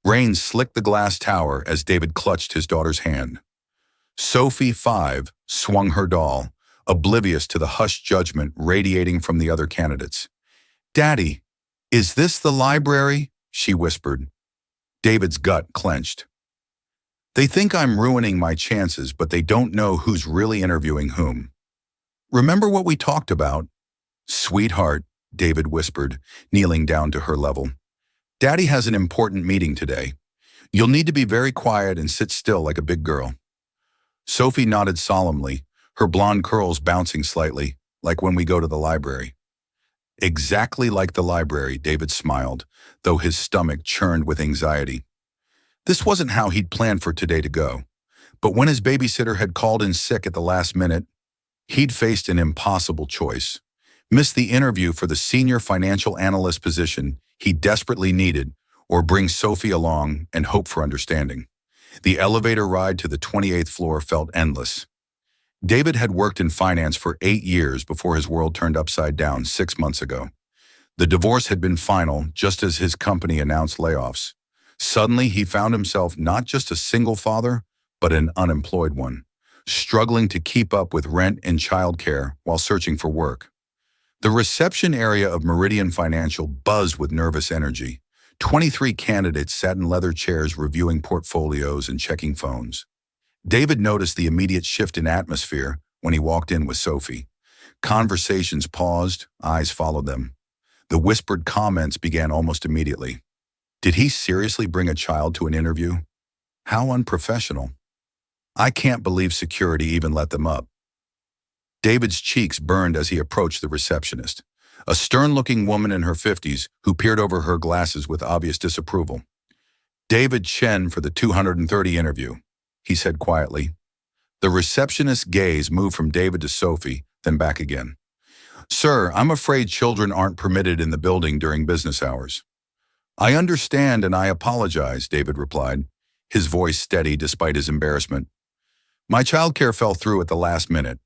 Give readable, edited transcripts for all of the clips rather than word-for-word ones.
Rain slicked the glass tower as David clutched his daughter's hand. Sophie, 5, swung her doll, oblivious to the hushed judgment radiating from the other candidates. "Daddy, is this the library?" she whispered. David's gut clenched. "They think I'm ruining my chances, but they don't know who's really interviewing whom. Remember what we talked about?" "Sweetheart," David whispered, kneeling down to her level. "Daddy has an important meeting today. You'll need to be very quiet and sit still like a big girl." Sophie nodded solemnly, her blonde curls bouncing slightly, like when we go to the library. "Exactly like the library," David smiled, though his stomach churned with anxiety. This wasn't how he'd planned for today to go. But when his babysitter had called in sick at the last minute, he'd faced an impossible choice: miss the interview for the senior financial analyst position he desperately needed, or bring Sophie along and hope for understanding. The elevator ride to the 28th floor felt endless. David had worked in finance for 8 years before his world turned upside down 6 months ago. The divorce had been final just as his company announced layoffs. Suddenly, he found himself not just a single father, but an unemployed one, struggling to keep up with rent and childcare while searching for work. The reception area of Meridian Financial buzzed with nervous energy. 23 candidates sat in leather chairs reviewing portfolios and checking phones. David noticed the immediate shift in atmosphere when he walked in with Sophie. Conversations paused, eyes followed them. The whispered comments began almost immediately. Did he seriously bring a child to an interview? How unprofessional. I can't believe security even let them up. David's cheeks burned as he approached the receptionist, a stern-looking woman in her 50s who peered over her glasses with obvious disapproval. "David Chen for the 230 interview," he said quietly. The receptionist's gaze moved from David to Sophie, then back again. "Sir, I'm afraid children aren't permitted in the building during business hours." "I understand and I apologize," David replied, his voice steady despite his embarrassment. "My childcare fell through at the last minute.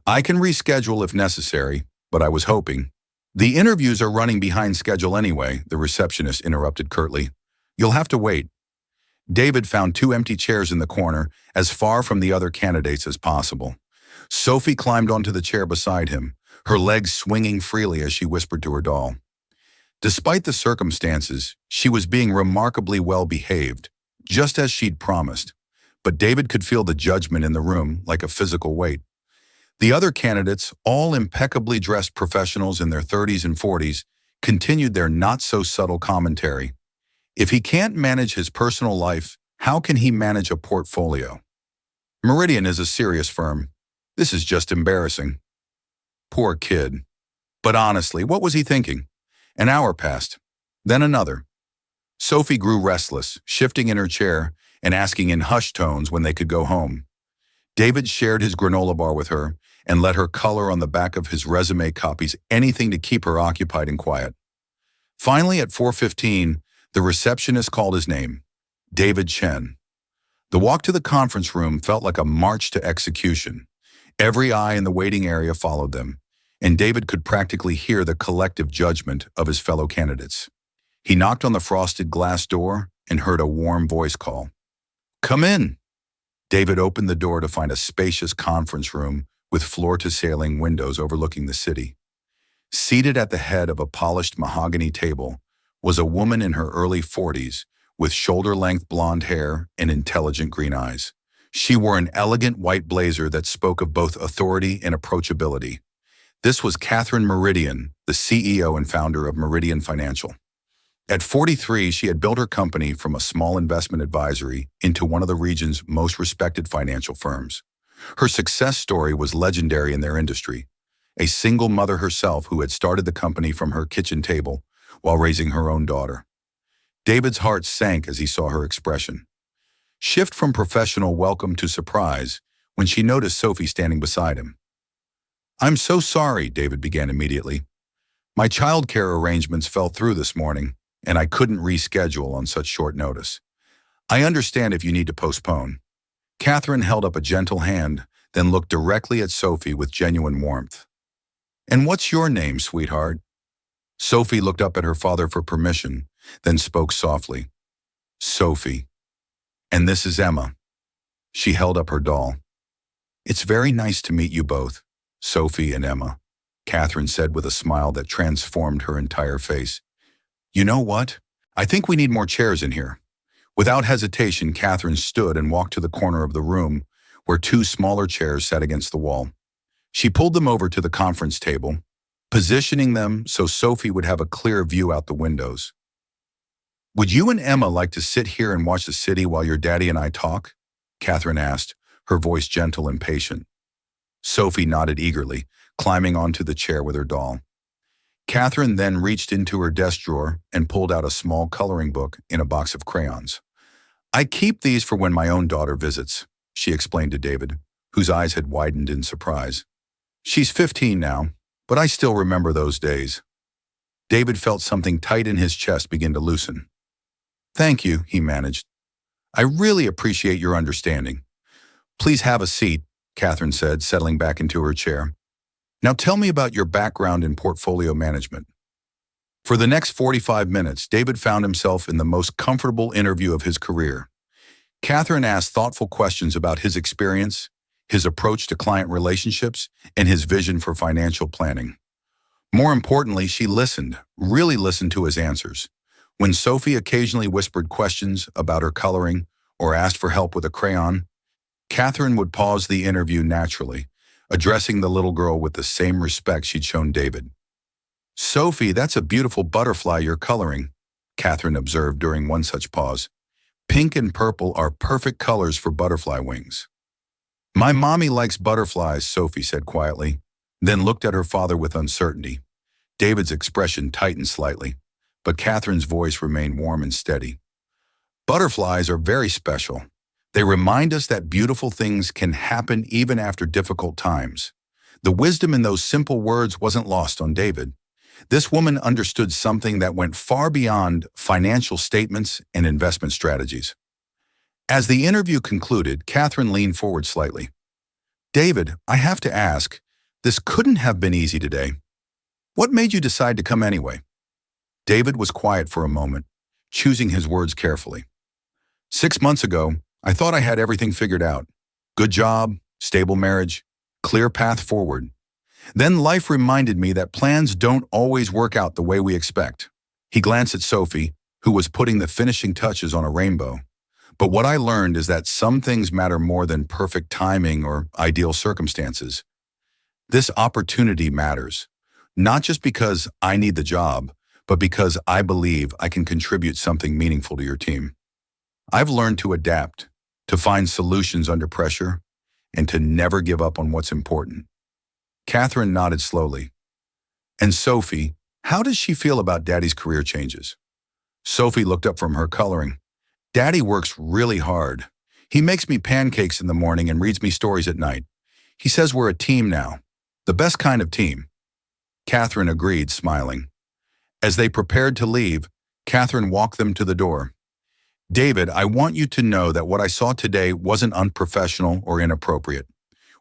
I can reschedule if necessary, but I was hoping." "The interviews are running behind schedule anyway," the receptionist interrupted curtly. "You'll have to wait." David found 2 empty chairs in the corner, as far from the other candidates as possible. Sophie climbed onto the chair beside him, her legs swinging freely as she whispered to her doll. Despite the circumstances, she was being remarkably well behaved, just as she'd promised. But David could feel the judgment in the room like a physical weight. The other candidates, all impeccably dressed professionals in their 30s and 40s, continued their not-so-subtle commentary. If he can't manage his personal life, how can he manage a portfolio? Meridian is a serious firm. This is just embarrassing. Poor kid. But honestly, what was he thinking? An hour passed, then another. Sophie grew restless, shifting in her chair and asking in hushed tones when they could go home. David shared his granola bar with her and let her color on the back of his resume copies anything to keep her occupied and quiet. Finally, at 4:15, the receptionist called his name, David Chen. The walk to the conference room felt like a march to execution. Every eye in the waiting area followed them, and David could practically hear the collective judgment of his fellow candidates. He knocked on the frosted glass door and heard a warm voice call. "Come in." David opened the door to find a spacious conference room with floor-to-ceiling windows overlooking the city. Seated at the head of a polished mahogany table was a woman in her early 40s with shoulder-length blonde hair and intelligent green eyes. She wore an elegant white blazer that spoke of both authority and approachability. This was Catherine Meridian, the CEO and founder of Meridian Financial. At 43, she had built her company from a small investment advisory into one of the region's most respected financial firms. Her success story was legendary in their industry. A single mother herself who had started the company from her kitchen table while raising her own daughter. David's heart sank as he saw her expression. Shift from professional welcome to surprise when she noticed Sophie standing beside him. "I'm so sorry," David began immediately. "My childcare arrangements fell through this morning, and I couldn't reschedule on such short notice. I understand if you need to postpone." Catherine held up a gentle hand, then looked directly at Sophie with genuine warmth. "And what's your name, sweetheart?" Sophie looked up at her father for permission, then spoke softly. Sophie. And this is Emma. She held up her doll. It's very nice to meet you both, Sophie and Emma, Catherine said with a smile that transformed her entire face. You know what? I think we need more chairs in here. Without hesitation, Catherine stood and walked to the corner of the room where two smaller chairs sat against the wall. She pulled them over to the conference table, positioning them so Sophie would have a clear view out the windows. Would you and Emma like to sit here and watch the city while your daddy and I talk? Catherine asked, her voice gentle and patient. Sophie nodded eagerly, climbing onto the chair with her doll. Catherine then reached into her desk drawer and pulled out a small coloring book in a box of crayons. I keep these for when my own daughter visits, she explained to David, whose eyes had widened in surprise. She's 15 now, but I still remember those days. David felt something tight in his chest begin to loosen. Thank you, he managed. I really appreciate your understanding. Please have a seat, Catherine said, settling back into her chair. Now tell me about your background in portfolio management. For the next 45 minutes, David found himself in the most comfortable interview of his career. Catherine asked thoughtful questions about his experience, his approach to client relationships, and his vision for financial planning. More importantly, she listened, really listened to his answers. When Sophie occasionally whispered questions about her coloring or asked for help with a crayon, Catherine would pause the interview naturally, addressing the little girl with the same respect she'd shown David. Sophie, that's a beautiful butterfly you're coloring, Catherine observed during one such pause. Pink and purple are perfect colors for butterfly wings. My mommy likes butterflies, Sophie said quietly, then looked at her father with uncertainty. David's expression tightened slightly, but Catherine's voice remained warm and steady. Butterflies are very special. They remind us that beautiful things can happen even after difficult times. The wisdom in those simple words wasn't lost on David. This woman understood something that went far beyond financial statements and investment strategies. As the interview concluded, Catherine leaned forward slightly. David, I have to ask, this couldn't have been easy today. What made you decide to come anyway? David was quiet for a moment, choosing his words carefully. 6 months ago, I thought I had everything figured out. Good job, stable marriage, clear path forward. Then life reminded me that plans don't always work out the way we expect. He glanced at Sophie, who was putting the finishing touches on a rainbow. But what I learned is that some things matter more than perfect timing or ideal circumstances. This opportunity matters, not just because I need the job, but because I believe I can contribute something meaningful to your team. I've learned to adapt, to find solutions under pressure, and to never give up on what's important. Catherine nodded slowly. And Sophie, how does she feel about Daddy's career changes? Sophie looked up from her coloring. Daddy works really hard. He makes me pancakes in the morning and reads me stories at night. He says we're a team now, the best kind of team. Catherine agreed, smiling. As they prepared to leave, Catherine walked them to the door. David, I want you to know that what I saw today wasn't unprofessional or inappropriate.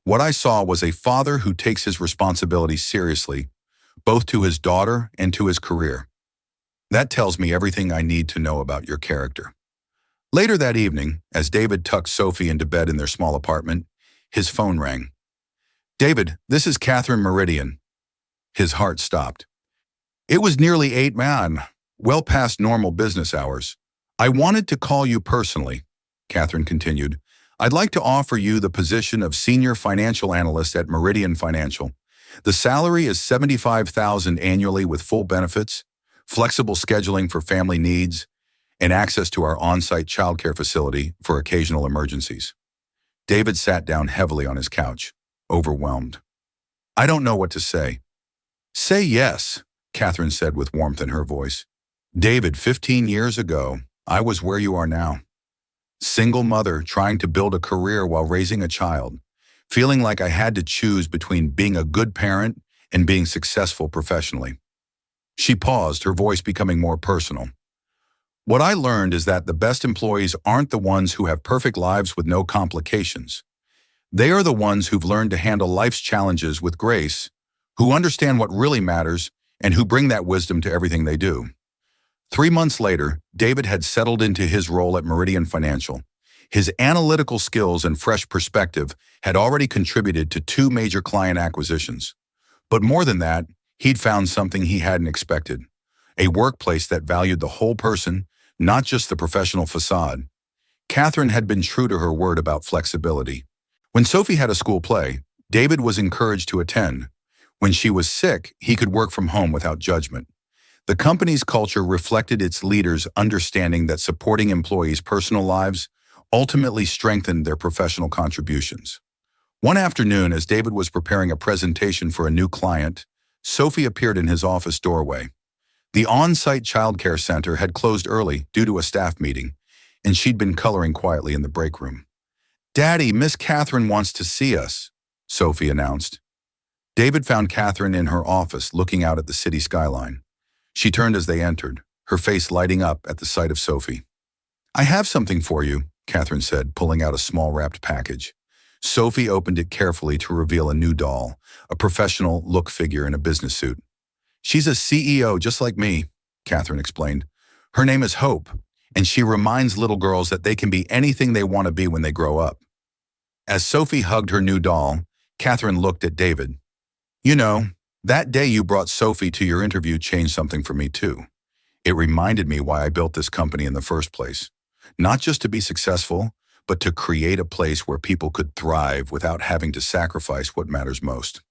What I saw was a father who takes his responsibilities seriously, both to his daughter and to his career. That tells me everything I need to know about your character. Later that evening, as David tucked Sophie into bed in their small apartment, his phone rang. David, this is Catherine Meridian. His heart stopped. It was nearly 8 man, well past normal business hours. I wanted to call you personally, Catherine continued. I'd like to offer you the position of Senior Financial Analyst at Meridian Financial. The salary is $75,000 annually with full benefits, flexible scheduling for family needs, and access to our on-site childcare facility for occasional emergencies. David sat down heavily on his couch, overwhelmed. I don't know what to say. Say yes, Catherine said with warmth in her voice. David, 15 years ago, I was where you are now. Single mother trying to build a career while raising a child, feeling like I had to choose between being a good parent and being successful professionally. She paused, her voice becoming more personal. What I learned is that the best employees aren't the ones who have perfect lives with no complications. They are the ones who've learned to handle life's challenges with grace, who understand what really matters, and who bring that wisdom to everything they do. 3 months later, David had settled into his role at Meridian Financial. His analytical skills and fresh perspective had already contributed to 2 major client acquisitions. But more than that, he'd found something he hadn't expected: a workplace that valued the whole person, not just the professional facade. Catherine had been true to her word about flexibility. When Sophie had a school play, David was encouraged to attend. When she was sick, he could work from home without judgment. The company's culture reflected its leaders' understanding that supporting employees' personal lives ultimately strengthened their professional contributions. One afternoon, as David was preparing a presentation for a new client, Sophie appeared in his office doorway. The on-site childcare center had closed early due to a staff meeting, and she'd been coloring quietly in the break room. "Daddy, Miss Catherine wants to see us," Sophie announced. David found Catherine in her office looking out at the city skyline. She turned as they entered, her face lighting up at the sight of Sophie. "I have something for you," Catherine said, pulling out a small wrapped package. Sophie opened it carefully to reveal a new doll, a professional-look figure in a business suit. "She's a CEO just like me," Catherine explained. "Her name is Hope, and she reminds little girls that they can be anything they want to be when they grow up." As Sophie hugged her new doll, Catherine looked at David. "You know, that day you brought Sophie to your interview changed something for me too. It reminded me why I built this company in the first place. Not just to be successful, but to create a place where people could thrive without having to sacrifice what matters most."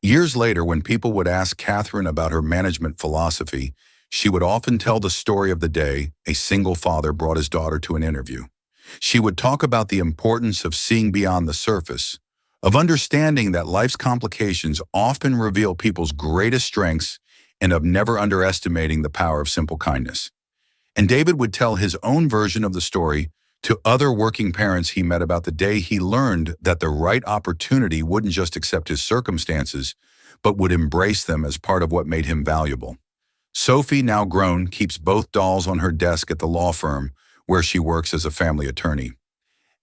Years later, when people would ask Catherine about her management philosophy, she would often tell the story of the day a single father brought his daughter to an interview. She would talk about the importance of seeing beyond the surface, of understanding that life's complications often reveal people's greatest strengths, and of never underestimating the power of simple kindness. And David would tell his own version of the story to other working parents he met about the day he learned that the right opportunity wouldn't just accept his circumstances, but would embrace them as part of what made him valuable. Sophie, now grown, keeps both dolls on her desk at the law firm where she works as a family attorney.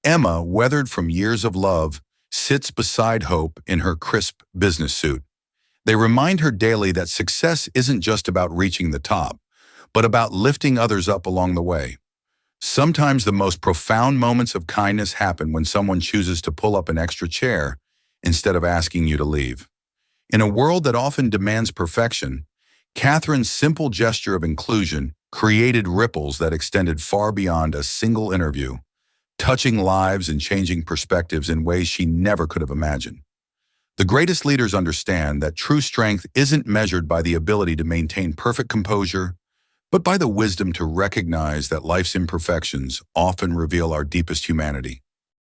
Emma, weathered from years of love, sits beside Hope in her crisp business suit. They remind her daily that success isn't just about reaching the top, but about lifting others up along the way. Sometimes the most profound moments of kindness happen when someone chooses to pull up an extra chair instead of asking you to leave. In a world that often demands perfection, Catherine's simple gesture of inclusion created ripples that extended far beyond a single interview, touching lives and changing perspectives in ways she never could have imagined. The greatest leaders understand that true strength isn't measured by the ability to maintain perfect composure, but by the wisdom to recognize that life's imperfections often reveal our deepest humanity.